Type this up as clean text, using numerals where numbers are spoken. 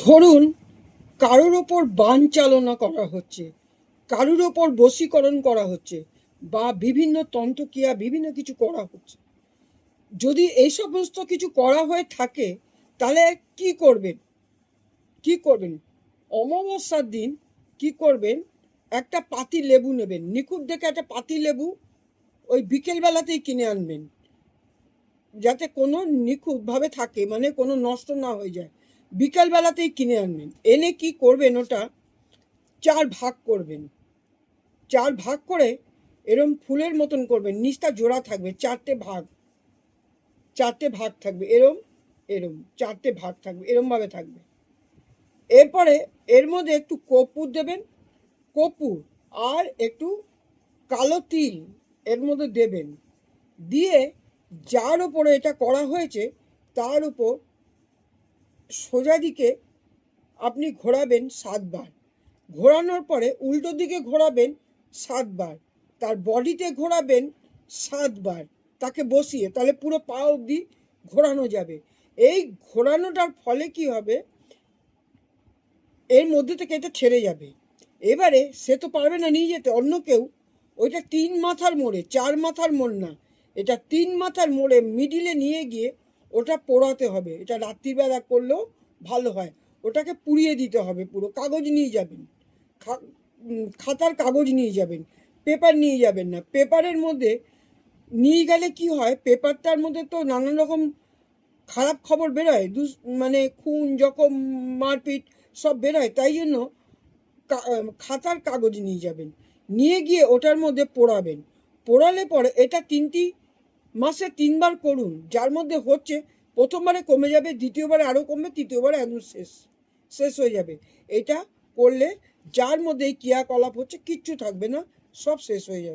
ধরুন কারোর ওপর বান চালনা করা হচ্ছে, কারোর ওপর বশীকরণ করা হচ্ছে, বা বিভিন্ন তন্ত্রক্রিয়া বিভিন্ন কিছু করা হচ্ছে। যদি এই সমস্ত কিছু করা হয়ে থাকে তাহলে কি করবেন? কি করবেন? অমাবস্যার দিন কি করবেন? একটা পাতি লেবু নেবেন, নিখুঁত দেখে একটা পাতি লেবু ওই বিকেলবেলাতেই কিনে আনবেন, যাতে কোনো নিখুঁতভাবে থাকে, মানে কোনো নষ্ট না হয়ে যায়। বিকেলবেলাতেই কিনে আনবেন, এনে কি করবেন, ওটা চার ভাগ করবেন। চার ভাগ করে এরম ফুলের মতন করবেন, নিচটা জোড়া থাকবে, চারটে ভাগ থাকবে, এরম এরম চারটে ভাগ থাকবে, এরমভাবে থাকবে। এরপরে এর মধ্যে একটু কর্পূর দেবেন, কর্পূর আর একটু কালো তিল এর মধ্যে দেবেন। দিয়ে যার উপরে এটা করা হয়েছে তার উপর সোজা দিকে আপনি ঘোরাবেন 7 বার। ঘোরানোর পরে উল্টো দিকে ঘোরাবেন 7 বার, তার বডিতে ঘোরাবেন 7 বার, তাকে বসিয়ে, তাহলে পুরো পা অবধি ঘোরানো যাবে। এই ঘোরানোটার ফলে কি হবে, এর মধ্যে থেকে এটা ছেড়ে যাবে। এবারে সে তো পারবে না নিয়ে যেতে, অন্য কেউ ওইটা 3 মাথার মোড়ে, 4 মাথার মোড় না, এটা 3 মাথার মোড়ে মিডিলে নিয়ে গিয়ে ওটা পোড়াতে হবে। এটা রাত্রিবেলা করলেও ভালো হয়। ওটাকে পুড়িয়ে দিতে হবে, পুরো কাগজ নিয়ে যাবেন, খাতার কাগজ নিয়ে যাবেন, পেপার নিয়ে যাবেন না। পেপারের মধ্যে নিয়ে গেলে কি হয়, পেপারটার মধ্যে তো নানান রকম খারাপ খবর বেরোয়, মানে খুন জখম মারপিট সব বেরোয়। তাই জন্য খাতার কাগজ নিয়ে যাবেন, নিয়ে গিয়ে ওটার মধ্যে পোড়াবেন। পোড়ালে পরে এটা 3টি মাসে 3বার করুন, যার মধ্যে হচ্ছে প্রথমবারে কমে যাবে, দ্বিতীয়বারে আরও কমবে, তৃতীয়বারে একদম শেষ হয়ে যাবে। এটা করলে যার মধ্যে এই ক্রিয়াকলাপ হচ্ছে কিচ্ছু থাকবে না, সব শেষ হয়ে যাবে।